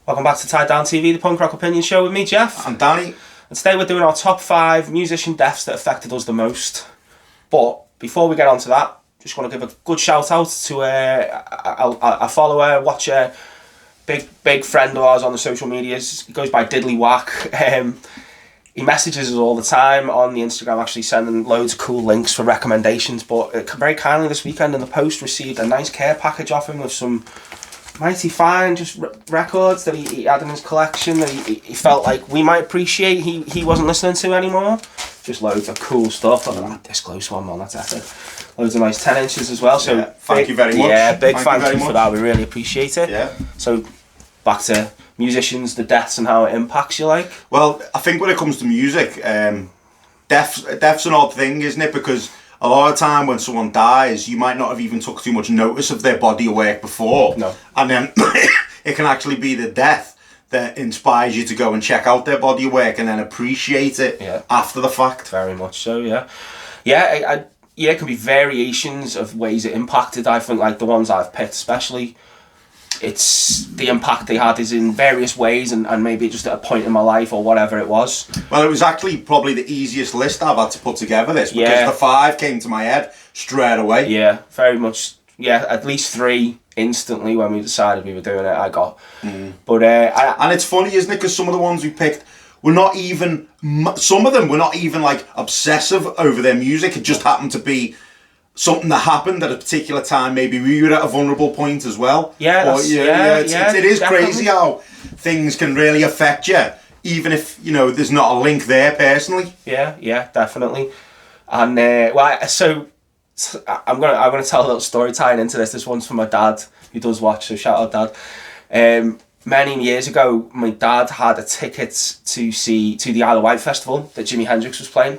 Welcome back to Tie Down TV, the punk rock opinion show with me, Geoff. And Danny. And today we're doing our top 5 musician deaths that affected us the most. But before we get on to that, just want to give a good shout out to a follower, watcher, big friend of ours on the social medias. He goes by Diddly Whack. He messages us all the time on the Instagram, actually sending loads of cool links for recommendations. But very kindly this weekend in the post received a nice care package off him with some mighty fine just records that he had in his collection that he felt like we might appreciate he wasn't listening to anymore. Just loads of cool stuff. Look at that disclose one, man, that's epic. Loads of nice 10 inches as well. So thank you very much. Yeah, thank you for that. We really appreciate it. Yeah. So back to musicians, the deaths and how it impacts you, like. Well, I think when it comes to music, death's an odd thing, isn't it? Because a lot of time when someone dies, you might not have even took too much notice of their body of work before. No. And then it can actually be the death that inspires you to go and check out their body of work and then appreciate it after the fact. Very much so, yeah. Yeah, it can be variations of ways it impacted. I think like the ones I've picked especially, it's the impact they had is in various ways and maybe just at a point in my life or whatever it was. Well, it was actually probably the easiest list I've had to put together this because the 5 came to my head straight away. Yeah, very much. Yeah, at least 3 instantly when we decided we were doing it, I got. But and it's funny, isn't it? Because some of the ones we picked were not even, some of them were not even like obsessive over their music. It just happened to be something that happened at a particular time. Maybe we were at a vulnerable point as well. Yeah, it is definitely crazy how things can really affect you, even if there's not a link there personally. Yeah, definitely. And so I'm gonna tell a little story tying into this. This one's from my dad, who does watch. So shout out, Dad. Many years ago, my dad had a ticket to the Isle of Wight festival that Jimi Hendrix was playing.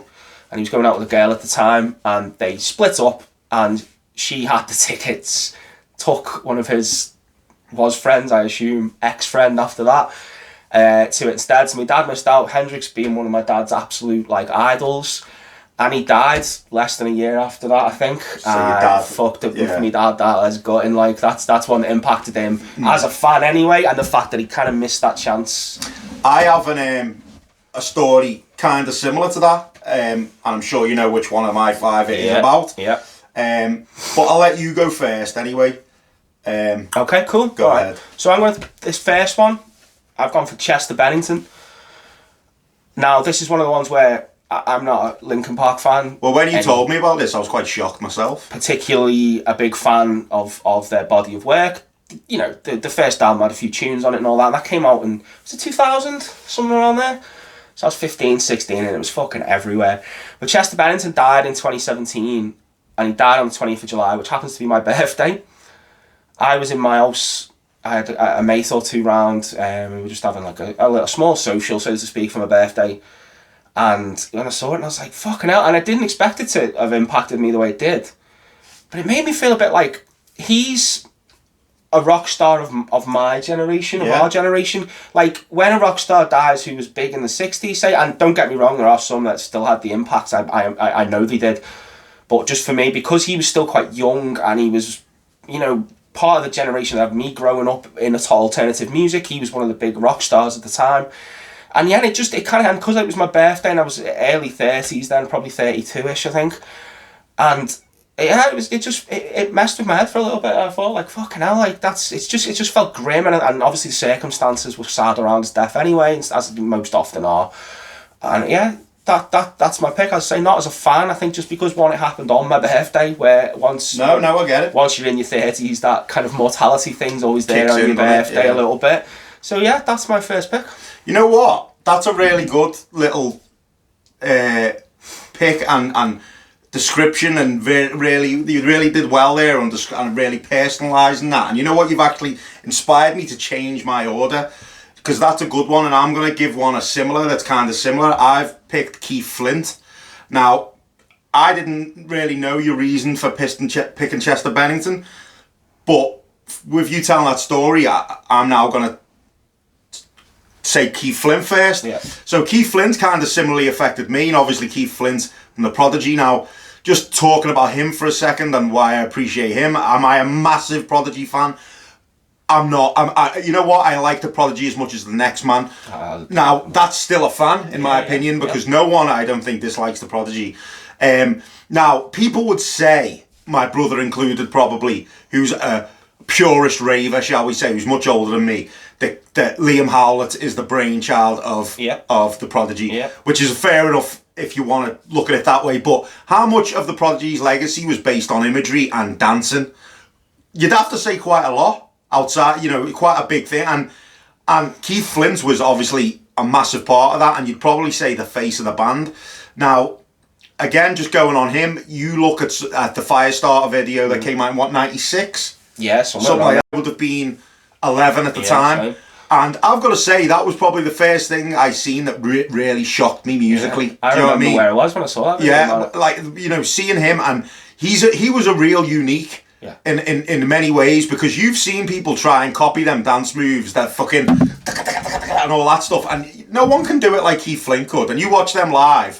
And he was going out with a girl at the time, and they split up, and she had the tickets, took one of his friends, I assume, ex-friend after that, to it instead. So my dad missed out, Hendrix being one of my dad's absolute idols, and he died less than a year after that, I think. So your dad fucked up with me dad, that was gutting, that's one that impacted him as a fan anyway, and the fact that he kind of missed that chance. I have a story kind of similar to that. And I'm sure you know which one of my 5 it is about. Yeah. But I'll let you go first anyway. Okay, cool. Go ahead. Right. So I'm going to this first one. I've gone for Chester Bennington. Now this is one of the ones where I'm not a Linkin Park fan. Well, when you told me about this, I was quite shocked myself. Particularly a big fan of their body of work. The first album had a few tunes on it and all that. And that came out in, was it 2000? Somewhere around there? So I was 15, 16 and it was fucking everywhere. But Chester Bennington died in 2017 and he died on the 20th of July, which happens to be my birthday. I was in my house, I had a mate or two round, we were just having a little small social, so to speak, for my birthday. And when I saw it, I was like, fucking hell. And I didn't expect it to have impacted me the way it did. But it made me feel a bit like he's a rock star of my generation, of our generation. Like, when a rock star dies who was big in the 60s, say, and don't get me wrong, there are some that still had the impact, I know they did. But just for me, because he was still quite young and he was, part of the generation that had me growing up in alternative music, he was one of the big rock stars at the time. And yeah, it kind of, because it was my birthday and I was early 30s then, probably 32-ish, I think. And yeah, it messed with my head for a little bit. I thought, like, fucking hell, like, it just felt grim, and obviously the circumstances were sad around his death anyway, as they most often are. And yeah, that's my pick. I'd say not as a fan. I think just because it happened on my birthday, where once I get it. Once you're in your 30s, that kind of mortality thing's always there on your birthday a little bit. So yeah, that's my first pick. You know what? That's a really good little pick and description, and you really did well there and really personalising that. And you know what? You've actually inspired me to change my order, because that's a good one, and I'm going to give one that's kind of similar. I've picked Keith Flint. Now, I didn't really know your reason for picking Chester Bennington, but with you telling that story, I'm now going to say Keith Flint first. Yeah. So Keith Flint kind of similarly affected me, and obviously Keith Flint from the Prodigy. Now, just talking about him for a second and why I appreciate him, am I a massive Prodigy fan? I'm not. You know what? I like the Prodigy as much as the next man. Now, that's still a fan, in my opinion, because no one, I don't think, dislikes the Prodigy. Now, people would say, my brother included probably, who's a purist raver, shall we say, who's much older than me, that Liam Howlett is the brainchild of the Prodigy, which is fair enough if you want to look at it that way. But how much of the Prodigy's legacy was based on imagery and dancing? You'd have to say quite a lot. Outside, quite a big thing, and Keith Flint was obviously a massive part of that, and you'd probably say the face of the band. Now, again, just going on him, you look at the Firestarter video that came out in what, 96? Yeah, something like that. Would have been 11 at the time. Same. And I've got to say, that was probably the first thing I seen that really shocked me musically. Yeah. I remember where I was when I saw that. Yeah, like, seeing him, and he was a real unique. Yeah. In many ways, because you've seen people try and copy them dance moves, that fucking and all that stuff, and no one can do it like Keith Flint could. And you watch them live,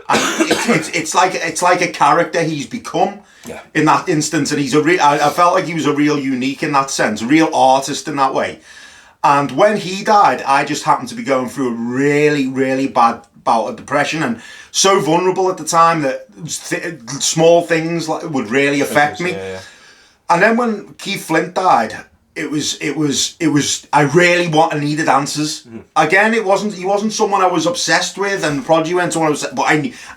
and it's like a character he's become in that instance. And I felt like he was a real unique in that sense, a real artist in that way. And when he died, I just happened to be going through a really, really bad bout of depression, and so vulnerable at the time that small things would really affect me. And then when Keith Flint died, it was. I really needed answers. Again, he wasn't someone I was obsessed with, and Prodigy went someone I was. But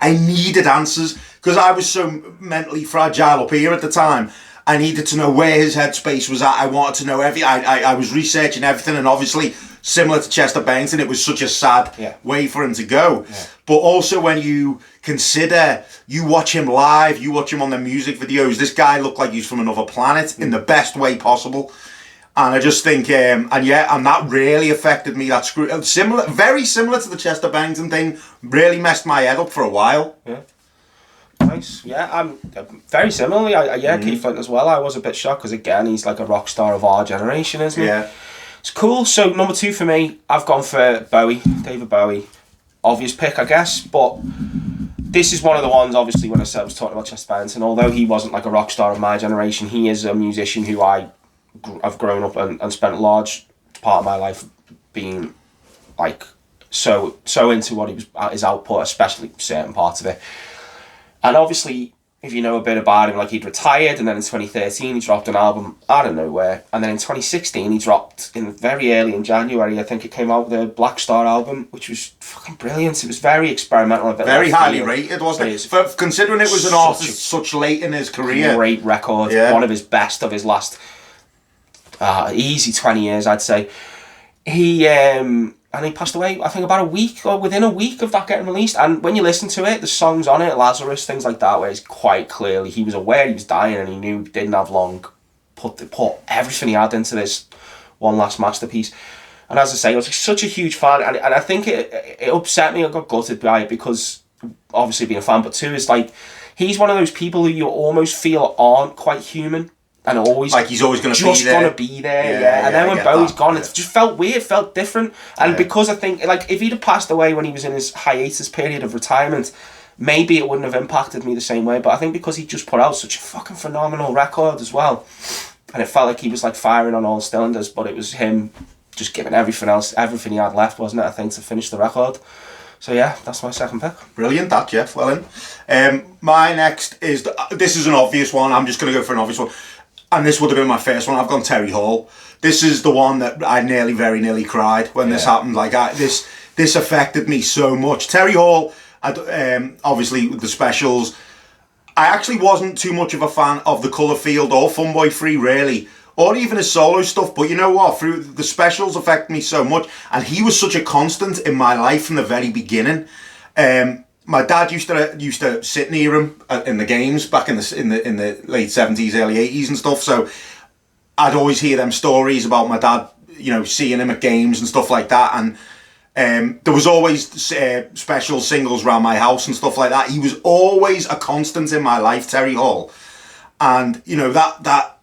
I needed answers because I was so mentally fragile up here at the time. I needed to know where his headspace was at. I wanted to know I was researching everything, and obviously, similar to Chester Bennington, it was such a sad way for him to go. Yeah. But also when you consider, you watch him live, you watch him on the music videos, this guy looked like he's from another planet in the best way possible. And I just think, and that really affected me. That very similar to the Chester Bennington thing, really messed my head up for a while. Yeah. Nice. Yeah, I'm very similarly. Keith Flint as well. I was a bit shocked because, again, he's like a rock star of our generation, isn't he? Yeah. It's cool. So number 2 for me, I've gone for Bowie, David Bowie. Obvious pick, I guess, but this is one of the ones, obviously, when I was talking about Chester Bennington, although he wasn't like a rock star of my generation, he is a musician who I've grown up and spent a large part of my life being like so into what his output, especially certain parts of it. And obviously, if you know a bit about him, like, he'd retired, and then in 2013 he dropped an album out of nowhere, and then in 2016 he dropped, very early in January, I think it came out, the Black Star album, which was fucking brilliant. It was very experimental, a bit very highly rated, wasn't it? For considering it was an artist such late in his career. Great record, one of his best of his last easy 20 years, I'd say. And he passed away, I think, about a week, or within a week of that getting released. And when you listen to it, the songs on it, Lazarus, things like that, where it's quite clearly, he was aware he was dying, and he knew he didn't have long, put everything he had into this one last masterpiece. And as I say, I was such a huge fan, and I think it upset me. I got gutted by it, because obviously being a fan, but 2 is like, he's one of those people who you almost feel aren't quite human. And always, like, he's always going to be there. Just going to be there, And then when Bowie's gone, it just felt weird, felt different. And because I think, like, if he'd have passed away when he was in his hiatus period of retirement, maybe it wouldn't have impacted me the same way. But I think because he just put out such a fucking phenomenal record as well, and it felt like he was like firing on all cylinders, but it was him just giving everything he had left, wasn't it, I think, to finish the record. So yeah, that's my second pick. Brilliant, that, Geoff. Well in. My next is, this is an obvious one. I'm just going to go for an obvious one. And this would have been my first one. I've gone Terry Hall. This is the one that I very nearly cried when this happened. Like, this affected me so much. Terry Hall, obviously with the specials. I actually wasn't too much of a fan of the Colour Field or Funboy Free, really, or even his solo stuff. But you know what? Through the specials affected me so much, and he was such a constant in my life from the very beginning. My dad used to sit near him in the games back in the late 70s, early 80s and stuff. So I'd always hear them stories about my dad, seeing him at games and stuff like that. And there was always special singles around my house and stuff like that. He was always a constant in my life, Terry Hall. And that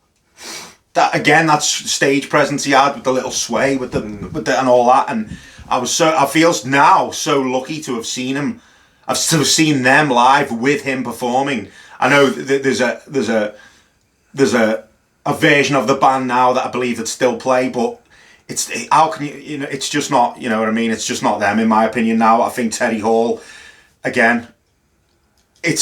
again, that stage presence he had with the little sway with the and all that. And I feel now so lucky to have seen him. I've still seen them live with him performing. I know there's a a version of the band now that I believe that still play, but how can you know, it's just not, you know what I mean, it's just not them in my opinion now. I think Terry Hall, again, it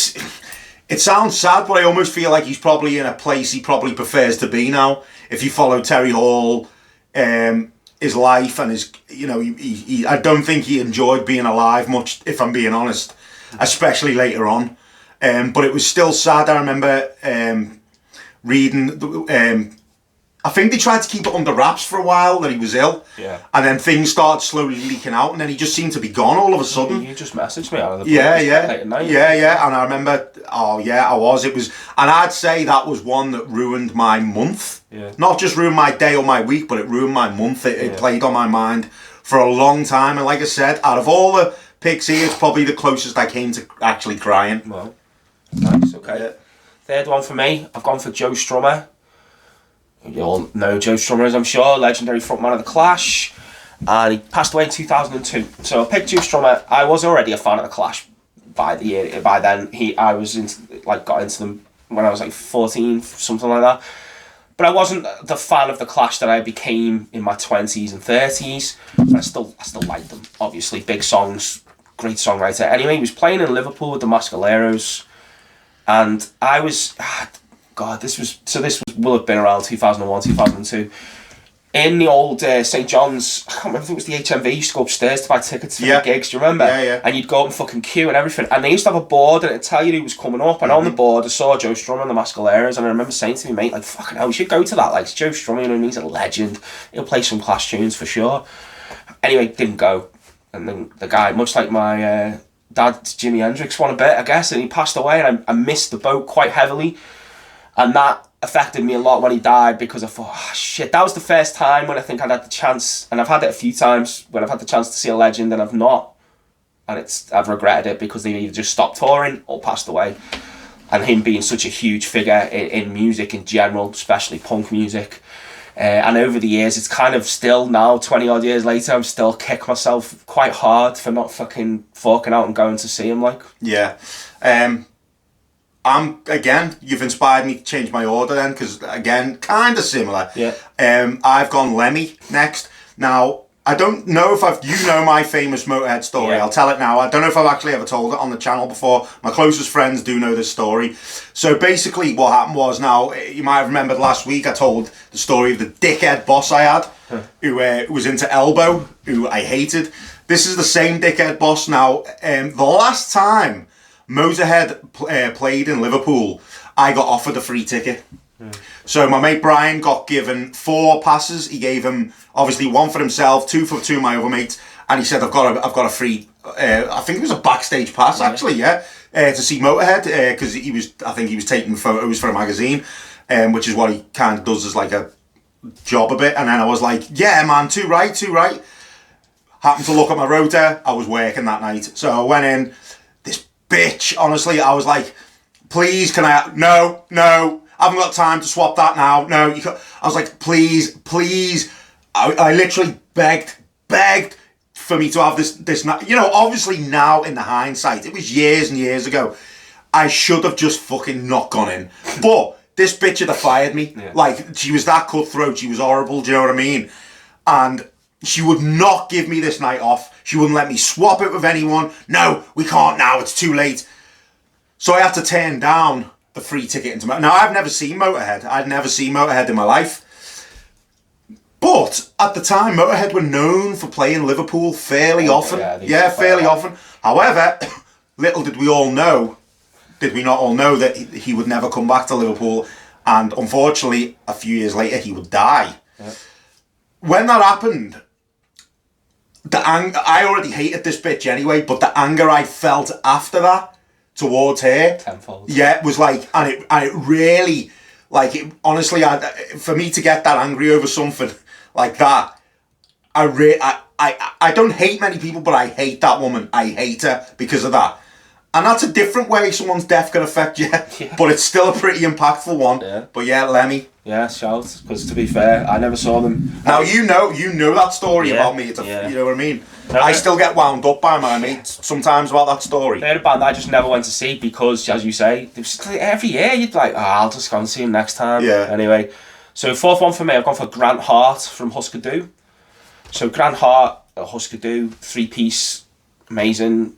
sounds sad, but I almost feel like he's probably in a place he probably prefers to be now. If you follow Terry Hall, his life and his, you know, he I don't think he enjoyed being alive much, if I'm being honest, especially later on. But it was still sad. I remember reading, I think they tried to keep it under wraps for a while that he was ill. Yeah. And then things started slowly leaking out, and then he just seemed to be gone all of a sudden. You just messaged me out of the blue. Yeah. Late at night. Yeah. And I remember, I was. It was, and I'd say that was one that ruined my month. Yeah. Not just ruined my day or my week, but it ruined my month. It played on my mind for a long time. And like I said, out of all the picks here, it's probably the closest I came to actually crying. Well, nice, okay. Yeah. Third one for me, I've gone for Joe Strummer. You all know Joe Strummer, as I'm sure, legendary frontman of The Clash, and he passed away in 2002. So I picked Joe Strummer. I was already a fan of The Clash by then. I was got into them when I was like 14, something like that. But I wasn't the fan of The Clash that I became in my 20s and 30s. But I still liked them. Obviously, big songs, great songwriter. Anyway, he was playing in Liverpool with the Mascaleros, and I was. This will have been around 2001, 2002. In the old St. John's, I can't remember if it was the HMV, you used to go upstairs to buy tickets for the gigs, do you remember? Yeah. And you'd go up and fucking queue and everything. And they used to have a board and it'd tell you who was coming up. And on the board I saw Joe Strummer and the Mascaleros, and I remember saying to me, mate, like, fucking hell, we should go to that. Like, it's Joe Strummer, you know, he's a legend. He'll play some Clash tunes for sure. Anyway, didn't go. And then the guy, much like my dad, Jimi Hendrix, won a bit, I guess, and he passed away, and I missed the boat quite heavily. And that affected me a lot when he died, because I thought, oh, shit, that was the first time when I think I'd had the chance, and I've had it a few times when I've had the chance to see a legend and I've not, and I've regretted it because they either just stopped touring or passed away. And him being such a huge figure in music in general, especially punk music, and over the years, it's kind of still now, 20 odd years later, I'm still kick myself quite hard for not fucking forking out and going to see him, like. Yeah. You've inspired me to change my order then, because again, kind of similar. Yeah. I've gone Lemmy next. Now, I don't know if you know my famous Motorhead story. Yeah. I'll tell it now. I don't know if I've actually ever told it on the channel before. My closest friends do know this story. So basically what happened was, now, you might have remembered last week I told the story of the dickhead boss I had, who was into Elbow, who I hated. This is the same dickhead boss now. The last time Motorhead played in Liverpool, I got offered a free ticket. So my mate Brian got given 4 passes. He gave him obviously 1 for himself, 2 for 2 of my other mates, and he said, I've got a free. I think it was a backstage pass actually, to see Motorhead, because I think he was taking photos for a magazine, which is what he kind of does as like a job a bit. And then I was like, yeah man, too right. Happened to look at my rota. I was working that night, so I went in. This bitch, honestly, I was like, please, can I? No, I haven't got time to swap that now. No, I was like, please. I literally begged for me to have this. You know, obviously now in the hindsight, it was years and years ago. I should have just fucking not gone in. But this bitch had fired me. Yeah. Like, she was that cutthroat. She was horrible. Do you know what I mean? And she would not give me this night off. She wouldn't let me swap it with anyone. No, we can't now. It's too late. So I had to turn down the free ticket into Now, I've never seen Motorhead. I'd never seen Motorhead in my life. But at the time, Motorhead were known for playing Liverpool fairly often. Fairly often. However, little did we not all know that he would never come back to Liverpool. And unfortunately, a few years later, he would die. Yeah. When that happened, I already hated this bitch anyway, but the anger I felt after that towards her, tenfold. Yeah, it was like, and it really, like, honestly, for me to get that angry over something like that, I don't hate many people, but I hate that woman. I hate her because of that. And that's a different way someone's death can affect you, but it's still a pretty impactful one. Yeah. But yeah, Lemmy. Yeah, shout, because to be fair, I never saw them. Now you know that story about me. You know what I mean? No, I still get wound up by my mates sometimes about that story. They're a band I just never went to see because, as you say, every year you'd be like, I'll just go and see them next time. Yeah. Anyway, So fourth one for me, I've gone for Grant Hart from Husker Du. So Grant Hart, Husker Du, 3-piece, amazing.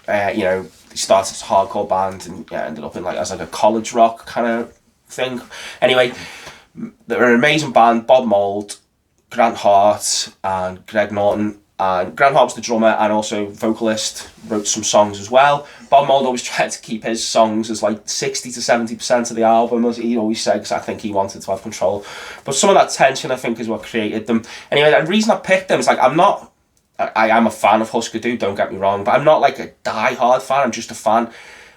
You know, he started as a hardcore band and ended up in as a college rock kind of thing. Anyway, they're an amazing band. Bob Mould, Grant Hart, and Greg Norton. And Grant Hart was the drummer and also vocalist, wrote some songs as well. Bob Mould always tried to keep his songs as 60 to 70% of the album, as he always said, because I think he wanted to have control. But some of that tension, I think, is what created them. Anyway, the reason I picked them is I am a fan of Husker Du, don't get me wrong, but I'm not a die-hard fan, I'm just a fan.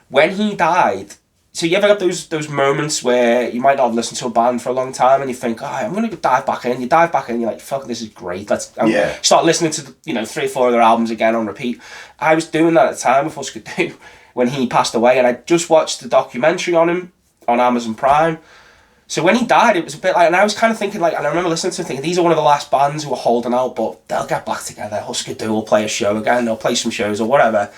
When he died, so you ever got those moments where you might not have listened to a band for a long time and you think, I'm going to dive back in. You dive back in, you're like, fuck, this is great. Start listening to 3 or 4 of their albums again on repeat. I was doing that at the time with Husker Du when he passed away, and I just watched the documentary on him on Amazon Prime. So when he died, it was a bit and I was kind of thinking and I remember listening to him thinking, these are one of the last bands who are holding out, but they'll get back together. Husker Du will play a show again, they'll play some shows or whatever.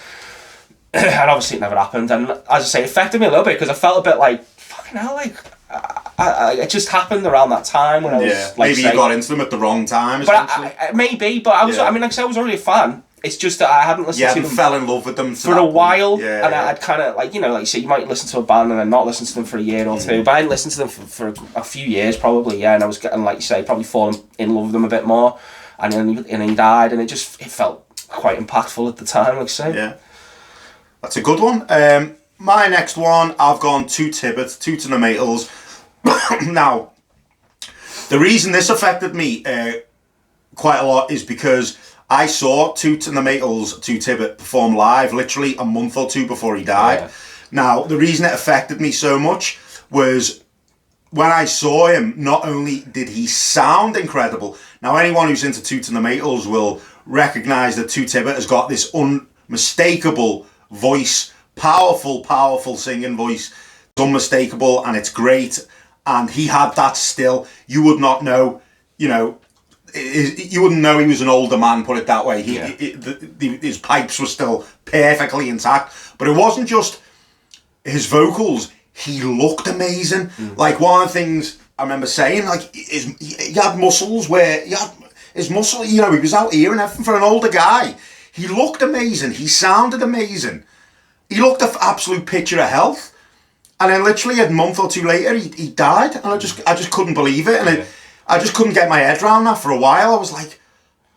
And obviously it never happened, and as I say, it affected me a little bit because I felt a bit fucking hell, it just happened around that time when I was maybe you got into them at the wrong time. But maybe, but I was. I mean, I was already a fan. It's just that I hadn't listened to them. Fell in love with them for a while, and I'd kind of you say you might listen to a band and then not listen to them for a year or two. But I listened to them for a few years probably, and I was getting probably falling in love with them a bit more. And then he died, and it felt quite impactful at the time, like I say. Yeah. That's a good one. My next one, I've gone Toots Hibbert, Toots and the Maytals. Now, the reason this affected me quite a lot is because I saw Toots and the Maytals, Toots Hibbert, perform live literally a month or 2 before he died. Yeah. Now, the reason it affected me so much was when I saw him, not only did he sound incredible. Now, anyone who's into Toots and the Maytals will recognise that Toots Hibbert has got this unmistakable voice, powerful singing voice. It's unmistakable and it's great, and he had that still. You would not know, you wouldn't know he was an older man, put it that way. His pipes were still perfectly intact, but it wasn't just his vocals, he looked amazing. One of the things I remember saying, he had muscles where his muscle, he was out here and everything for an older guy. He looked amazing. He sounded amazing. He looked an absolute picture of health. And then literally a month or 2 later, he died. And I just couldn't believe it. And I just couldn't get my head around that for a while. I was like,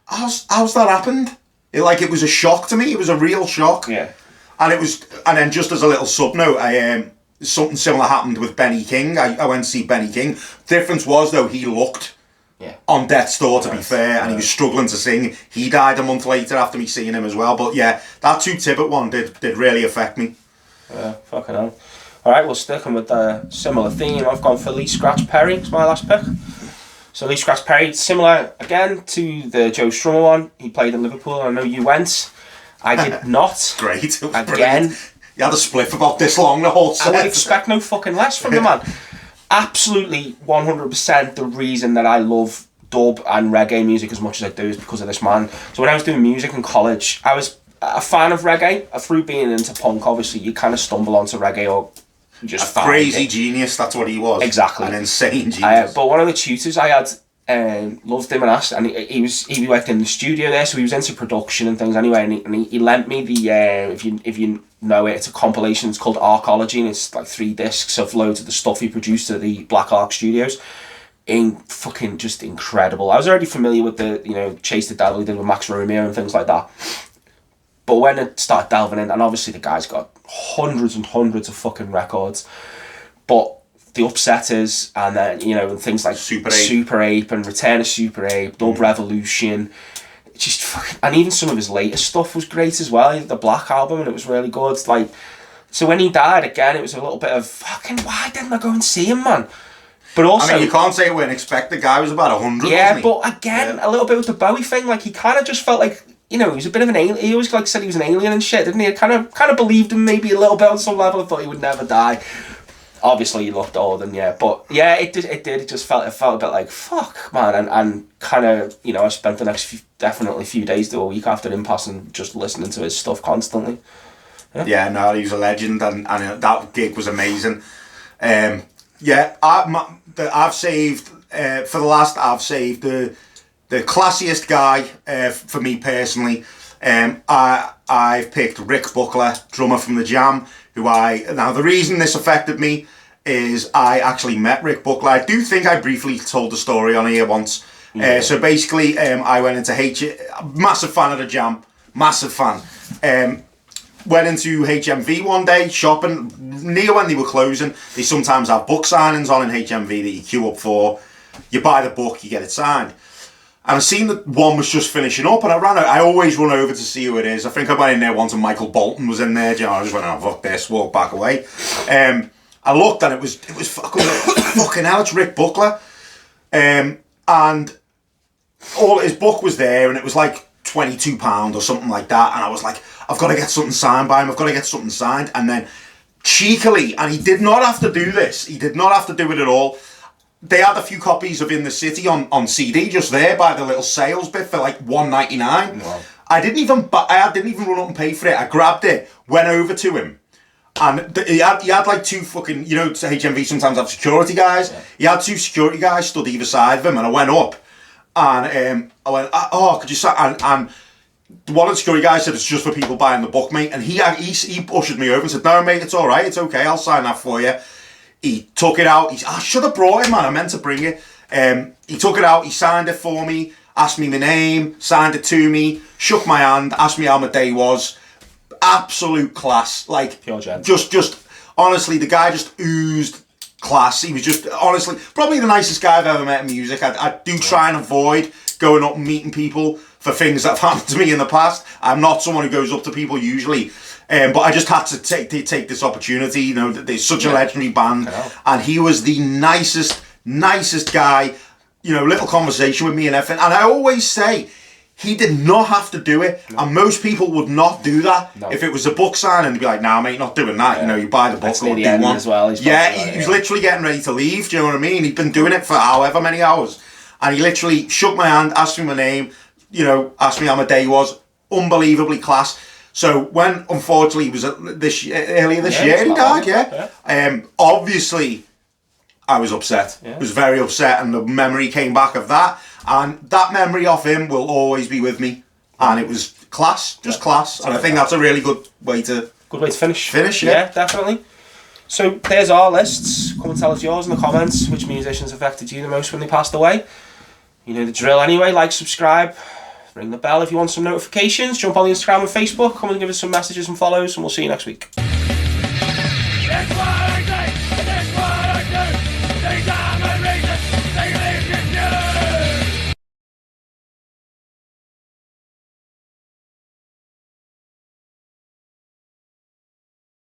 how's that happened? It was a shock to me. It was a real shock. Yeah. And then just as a little sub note, something similar happened with Benny King. I went to see Benny King. Difference was though, he looked on death's door, to be fair, and he was struggling to sing. He died a month later after me seeing him as well. But yeah, that Toots Hibbert one did really affect me. Yeah, fucking hell. Alright, we'll stick with a similar theme. I've gone for Lee Scratch Perry. It's my last pick. So Lee Scratch Perry, similar again to the Joe Strummer one. He played in Liverpool. I know you went. I did not. Great. Again. You had a spliff about this long the whole set. I would expect no fucking less from the man. Absolutely 100% the reason that I love dub and reggae music as much as I do is because of this man. So when I was doing music in college, I was a fan of reggae. Through being into punk, obviously, you kind of stumble onto reggae or you just a crazy genius, that's what he was. Exactly. An insane genius. But one of the tutors I had loved him and asked, and he worked in the studio there, so he was into production and things anyway, and he lent me the, if you know it, it's a compilation, it's called Arcology, and it's 3 discs of loads of the stuff he produced at the Black Ark Studios. Fucking just incredible. I was already familiar with the, Chase the Devil he did with Max Romeo and things like that. But when it started delving in, and obviously the guy's got hundreds and hundreds of fucking records, but the Upsetters and then, and things like Super Ape and Return of Super Ape, Dub Revolution, just fucking, and even some of his latest stuff was great as well. The Black album, and it was really good. So when he died again, it was a little bit of fucking, why didn't I go and see him, man? But also, you can't say we didn't expect. The guy was about 100. Yeah, wasn't he? But again, a little bit with the Bowie thing, he kind of just felt like, he was a bit of an alien. He always said he was an alien and shit, didn't he? I kind of believed him maybe a little bit on some level. I thought he would never die. Obviously, he looked old, and but yeah, it did. It just felt a bit like fuck, man, and kind of I spent the next few days to a week after him passing just listening to his stuff constantly. Yeah, no, he was a legend, and that gig was amazing. I've saved for the last, I've saved the classiest guy for me personally. I've picked Rick Buckler, drummer from the Jam, now the reason this affected me is I actually met Rick Buckler. I do think I briefly told the story on here once. So basically, I went into massive fan of the Jam, massive fan. Went into HMV one day, shopping, near when they were closing. They sometimes have book signings on in HMV that you queue up for. You buy the book, you get it signed. And I seen that one was just finishing up, and I always run over to see who it is. I think I went in there once and Michael Bolton was in there. I just went, oh, fuck this, walk back away. I looked and it was fucking hell, it's Rick Buckler. And all his book was there, and it was like £22 or something like that. And I was like, I've got to get something signed by him. I've got to get something signed. And then cheekily, and he did not have to do this. He did not have to do it at all. They had a few copies of In the City on CD just there by the little sales bit for like $1.99. Wow. I didn't even run up and pay for it. I grabbed it, went over to him. And he had like two fucking, HMV sometimes have security guys. Yeah. He had two security guys stood either side of him, and I went up. And I went, oh, could you sign? And one of the security guys said, it's just for people buying the book, mate. And he ushered me over and said, no, mate, it's all right. It's okay. I'll sign that for you. He took it out. I should have brought it, man. I meant to bring it. He took it out. He signed it for me, asked me my name, signed it to me, shook my hand, asked me how my day was. Absolute class. Like, pure gent. Just honestly, the guy just oozed class. He was just, honestly, probably the nicest guy I've ever met in music. I do try and avoid going up and meeting people for things that have happened to me in the past. I'm not someone who goes up to people usually. But I just had to take this opportunity. There's such a legendary band, and he was the nicest guy. Little conversation with me and everything. And I always say, he did not have to do it, and most people would not do that. No. If it was a book signing, they'd be like, "Nah, mate, not doing that." Yeah. You buy the book or do one as well. He was literally getting ready to leave. Do you know what I mean? He'd been doing it for however many hours, and he literally shook my hand, asked me my name, asked me how my day was. Unbelievably class. So when, unfortunately, it was earlier this year, he died. Yeah. Obviously, I was upset. Yeah. I was very upset, and the memory came back of that, and that memory of him will always be with me. And it was class, just class, and I think that's a really good way to finish. Finish, yeah, definitely. So there's our lists. Come and tell us yours in the comments. Which musicians affected you the most when they passed away? You know the drill anyway. Like, subscribe. Ring the bell if you want some notifications. Jump on the Instagram and Facebook. Come and give us some messages and follows, and we'll see you next week.